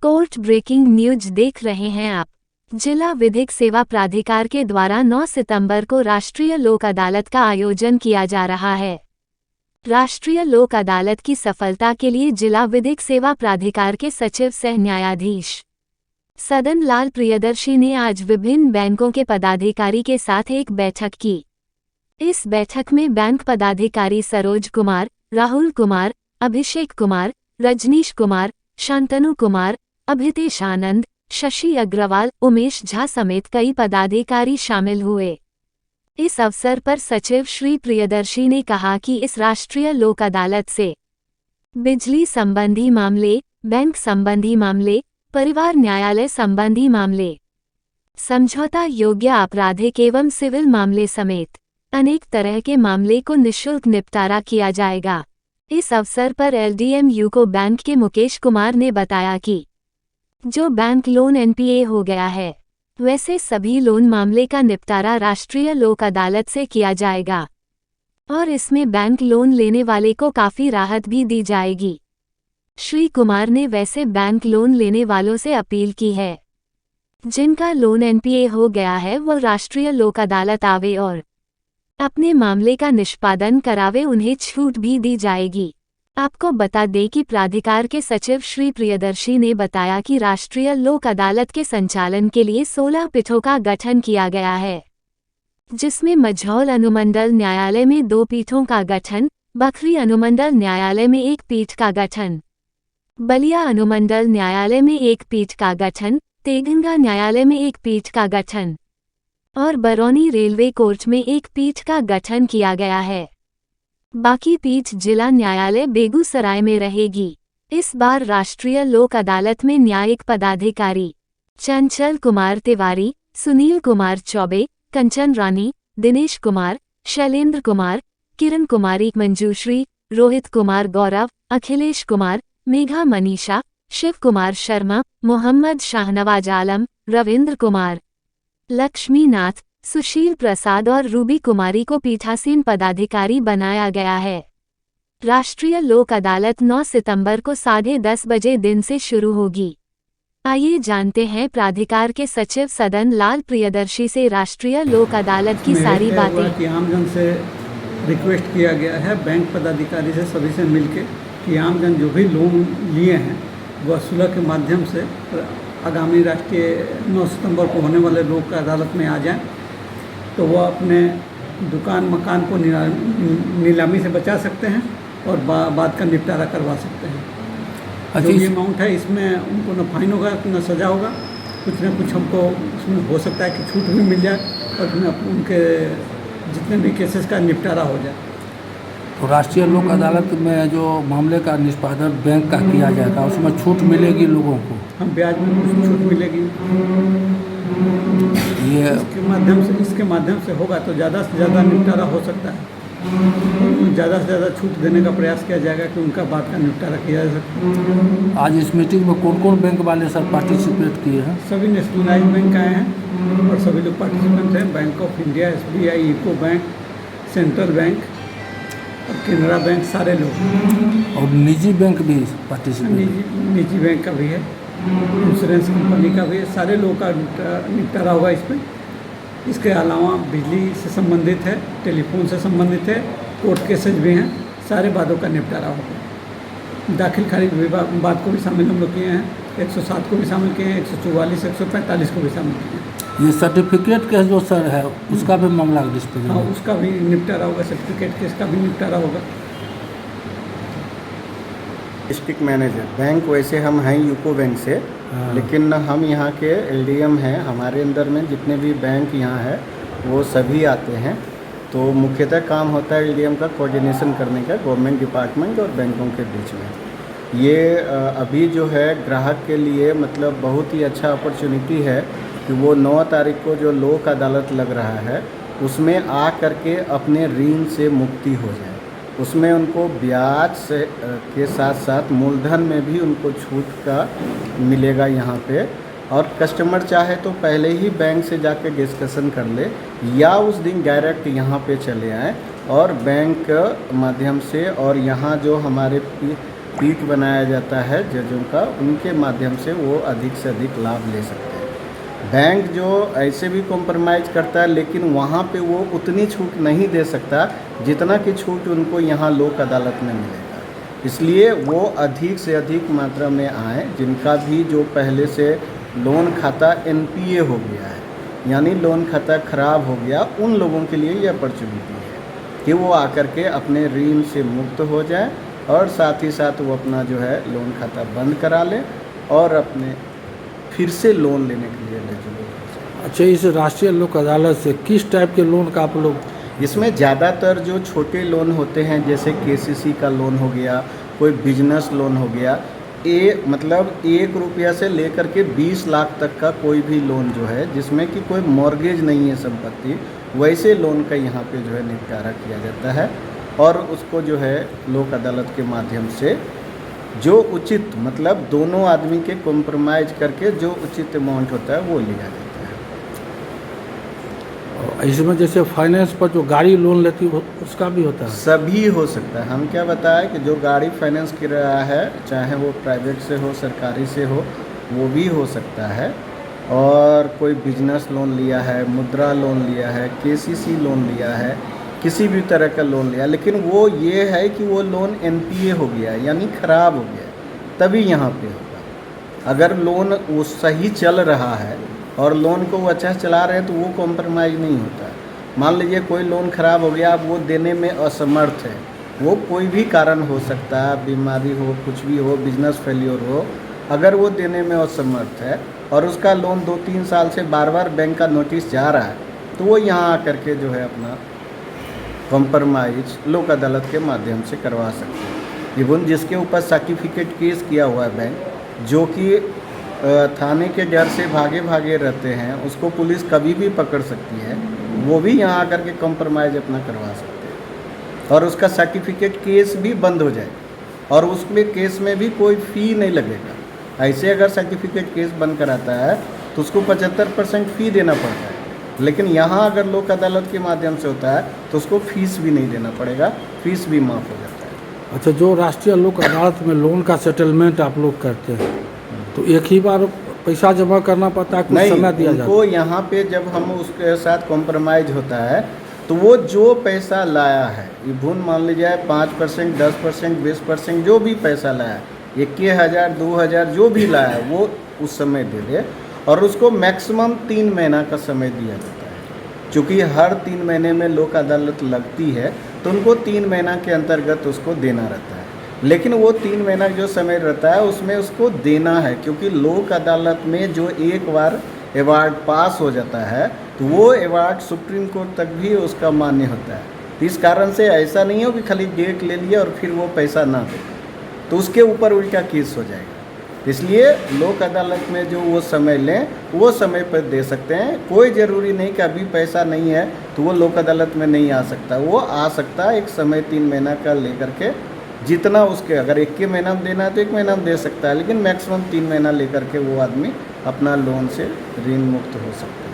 Court breaking news देख रहे हैं आप। जिला विधिक सेवा प्राधिकार के द्वारा 9 सितंबर को राष्ट्रीय लोक अदालत का आयोजन किया जा रहा है। राष्ट्रीय लोक अदालत की सफलता के लिए जिला विधिक सेवा प्राधिकार के सचिव सह न्यायाधीश सदन लाल प्रियदर्शी ने आज विभिन्न बैंकों के पदाधिकारी के साथ एक बैठक की। इस बैठक में बैंक पदाधिकारी सरोज कुमार, राहुल कुमार, अभिषेक कुमार, रजनीश कुमार, शांतनु कुमार, अभितेश आनंद, शशि अग्रवाल, उमेश झा समेत कई पदाधिकारी शामिल हुए। इस अवसर पर सचिव श्री प्रियदर्शी ने कहा कि इस राष्ट्रीय लोक अदालत से बिजली संबंधी मामले, बैंक संबंधी मामले, परिवार न्यायालय संबंधी मामले, समझौता योग्य आपराधिक एवं सिविल मामले समेत अनेक तरह के मामले को निःशुल्क निपटारा किया जाएगा। इस अवसर पर एलडीएम यूको बैंक के मुकेश कुमार ने बताया कि जो बैंक लोन एनपीए हो गया है, वैसे सभी लोन मामले का निपटारा राष्ट्रीय लोक अदालत से किया जाएगा और इसमें बैंक लोन लेने वाले को काफ़ी राहत भी दी जाएगी। श्री कुमार ने वैसे बैंक लोन लेने वालों से अपील की है जिनका लोन एनपीए हो गया है वो राष्ट्रीय लोक अदालत आवे और अपने मामले का निष्पादन करावे, उन्हें छूट भी दी जाएगी। आपको बता दें कि प्राधिकार के सचिव श्री प्रियदर्शी ने बताया कि राष्ट्रीय लोक अदालत के संचालन के लिए 16 पीठों का गठन किया गया है, जिसमें मझौल अनुमंडल न्यायालय में 2 पीठों का गठन, बखरी अनुमंडल न्यायालय में 1 पीठ का गठन, बलिया अनुमंडल न्यायालय में 1 पीठ का गठन, तेघंगा न्यायालय में 1 पीठ का गठन और बरौनी रेलवे कोर्ट में 1 पीठ का गठन किया गया है। बाकी पीठ जिला न्यायालय बेगूसराय में रहेगी। इस बार राष्ट्रीय लोक अदालत में न्यायिक पदाधिकारी चंचल कुमार तिवारी, सुनील कुमार चौबे, कंचन रानी, दिनेश कुमार, शैलेंद्र कुमार, किरण कुमारी मंजूश्री, रोहित कुमार गौरव, अखिलेश कुमार, मेघा मनीषा, शिव कुमार शर्मा, मोहम्मद शाहनवाज आलम, रविंद्र कुमार, लक्ष्मीनाथ, सुशील प्रसाद और रूबी कुमारी को पीठासीन पदाधिकारी बनाया गया है। राष्ट्रीय लोक अदालत 9 सितंबर को 10:30 बजे दिन से शुरू होगी। आइए जानते हैं प्राधिकार के सचिव सदन लाल प्रियदर्शी से राष्ट्रीय लोक अदालत की सारी बातें। आमजन से रिक्वेस्ट किया गया है, बैंक पदाधिकारी से सभी से मिलकर कि आमजन जो भी लोन लिए हैं वह सुलह के माध्यम से आगामी राष्ट्रीय 9 सितंबर को होने वाले लोक अदालत में आ जाएं, तो वह अपने दुकान मकान को नीलामी से बचा सकते हैं और बाद का निपटारा करवा सकते हैं। जो ये अमाउंट है इसमें उनको न फाइन होगा न सज़ा होगा, कुछ न कुछ हमको उसमें हो सकता है कि छूट भी मिल जाए और उनके जितने भी केसेस का निपटारा हो जाए। तो राष्ट्रीय लोक अदालत में जो मामले का निष्पादन बैंक का किया जाएगा उसमें छूट मिलेगी लोगों को? हम ब्याज में कुछ छूट मिलेगी। ये इसके माध्यम से होगा तो ज़्यादा से ज़्यादा निपटारा हो सकता है। ज़्यादा से ज़्यादा छूट देने का प्रयास किया जाएगा कि उनका बात का निपटारा किया जा सके। आज इस मीटिंग में कौन कौन बैंक वाले सर पार्टिसिपेट किए हैं? सभी नेशनलाइज बैंक आए हैं और सभी लोग पार्टिसिपेंट हैं। Bank of India, SBI, UCO bank, central bank और केनरा बैंक, सारे लोग। और निजी बैंक भी पार्टिसिपेट? निजी बैंक का भी है, इंश्योरेंस कंपनी का भी है, सारे लोगों का निपटारा होगा इसमें। इसके अलावा बिजली से संबंधित है, टेलीफोन से संबंधित है, कोर्ट केसेज भी हैं, सारे बातों का निपटारा होगा। दाखिल खारिज बात को भी शामिल हम लोग किए हैं, 107 को भी शामिल किए हैं, 144, 145 को भी शामिल किए हैं। ये सर्टिफिकेट केस जो सर है उसका भी मामला डिस्पोजल? हाँ, उसका भी निपटारा होगा, सर्टिफिकेट केस का भी निपटारा होगा। डिस्ट्रिक्ट मैनेजर बैंक, वैसे हम हैं यूको बैंक से, लेकिन हम यहाँ के LDM हैं। हमारे अंदर में जितने भी बैंक यहाँ है वो सभी आते हैं। तो मुख्यतः काम होता है LDM का कोऑर्डिनेशन करने का गवर्नमेंट डिपार्टमेंट और बैंकों के बीच में। ये अभी जो है ग्राहक के लिए मतलब बहुत ही अच्छा अपॉर्चुनिटी है कि वो 9 तारीख को जो लोक अदालत लग रहा है उसमें आ करके अपने ऋण से मुक्ति हो जाए। उसमें उनको ब्याज से के साथ साथ मूलधन में भी उनको छूट का मिलेगा यहाँ पे। और कस्टमर चाहे तो पहले ही बैंक से जाके डिस्कशन कर ले या उस दिन डायरेक्ट यहाँ पे चले आएँ और बैंक माध्यम से, और यहाँ जो हमारे पीठ बनाया जाता है जजों का, उनके माध्यम से वो अधिक से अधिक लाभ ले सकते हैं। बैंक जो ऐसे भी कॉम्प्रोमाइज़ करता है, लेकिन वहाँ पे वो उतनी छूट नहीं दे सकता जितना कि छूट उनको यहाँ लोक अदालत में मिलेगा। इसलिए वो अधिक से अधिक मात्रा में आए। जिनका भी जो पहले से लोन खाता एनपीए हो गया है, यानी लोन खाता खराब हो गया, उन लोगों के लिए ये अपॉर्चुनिटी है कि वो आकर के अपने ऋण से मुक्त हो जाए और साथ ही साथ वो अपना जो है लोन खाता बंद करा लें और अपने फिर से लोन लेने के लिए एलिजिबल हो जाए। अच्छा, इस राष्ट्रीय लोक अदालत से किस टाइप के लोन का आप लोग? इसमें ज़्यादातर जो छोटे लोन होते हैं, जैसे केसीसी का लोन हो गया, कोई बिजनेस लोन हो गया, मतलब 1 रुपया से लेकर के 20 लाख तक का कोई भी लोन जो है जिसमें कि कोई मॉर्गेज नहीं है संपत्ति, वैसे लोन का यहाँ पे जो है निपटारा किया जाता है और उसको जो है लोक अदालत के माध्यम से जो उचित, मतलब दोनों आदमी के कॉम्प्रोमाइज़ करके जो उचित अमाउंट होता है वो लिया जाता है। इसमें जैसे फाइनेंस पर जो गाड़ी लोन लेती है उसका भी होता है? सभी हो सकता है। हम क्या बताएं कि जो गाड़ी फाइनेंस कर रहा है, चाहे वो प्राइवेट से हो सरकारी से हो, वो भी हो सकता है। और कोई बिजनेस लोन लिया है, मुद्रा लोन लिया है, केसीसी लोन लिया है, किसी भी तरह का लोन लिया, लेकिन वो ये है कि वो लोन एनपीए हो गया है, यानी ख़राब हो गया है, तभी यहाँ पे होगा। अगर लोन वो सही चल रहा है और लोन को वो अच्छा चला रहे हैं तो वो कॉम्प्रोमाइज़ नहीं होता है। मान लीजिए कोई लोन ख़राब हो गया, अब वो देने में असमर्थ है, वो कोई भी कारण हो सकता है, बीमारी हो, कुछ भी हो, बिजनेस फेलियर हो, अगर वो देने में असमर्थ है और उसका लोन 2-3 साल से बार बैंक का नोटिस जा रहा है, तो वो यहाँ आकर के जो है अपना कॉम्प्रोमाइज़ लोक अदालत के माध्यम से करवा सकते हैं। इवन जिसके ऊपर सर्टिफिकेट केस किया हुआ है बैंक, जो कि थाने के डर से भागे रहते हैं, उसको पुलिस कभी भी पकड़ सकती है, वो भी यहाँ आकर के कॉम्प्रोमाइज़ अपना करवा सकते हैं और उसका सर्टिफिकेट केस भी बंद हो जाएगा और उसमें केस में भी कोई फ़ी नहीं लगेगा। ऐसे अगर सर्टिफिकेट केस बंद कराता है तो उसको 75% फ़ी देना पड़ता है, लेकिन यहाँ अगर लोक अदालत के माध्यम से होता है तो उसको फीस भी नहीं देना पड़ेगा, फीस भी माफ़ हो जाता है। अच्छा, जो राष्ट्रीय लोक अदालत में लोन का सेटलमेंट आप लोग करते हैं तो एक ही बार पैसा जमा करना पड़ता है, कुछ समय दिया जाता है? उनको यहाँ पे जब हम उसके साथ कॉम्प्रोमाइज़ होता है तो वो जो पैसा लाया है, इवन मान लीजिए 5%, 10%, 20% जो भी पैसा लाया है, 21,000, 2,000 जो भी लाया है वो उस समय दे दे और उसको मैक्सिमम 3 महीना का समय दिया जाता है। चूँकि हर 3 महीने में लोक अदालत लगती है तो उनको 3 महीना के अंतर्गत उसको देना रहता है, लेकिन वो 3 महीना जो समय रहता है उसमें उसको देना है, क्योंकि लोक अदालत में जो एक बार अवार्ड पास हो जाता है तो वो अवार्ड सुप्रीम कोर्ट तक भी उसका मान्य होता है। तो इस कारण से ऐसा नहीं हो कि खाली डेट ले लिया और फिर वो पैसा ना दे, तो उसके ऊपर उल्टा केस हो जाएगा। इसलिए लोक अदालत में जो वो समय लें वो समय पर दे सकते हैं। कोई ज़रूरी नहीं कि अभी पैसा नहीं है तो वो लोक अदालत में नहीं आ सकता, वो आ सकता है एक समय 3 महीना का लेकर के, जितना उसके, अगर 1 महीना में देना है तो 1 महीना में दे सकता है, लेकिन मैक्सिमम 3 महीना लेकर के वो आदमी अपना लोन से ऋण मुक्त हो सकता है।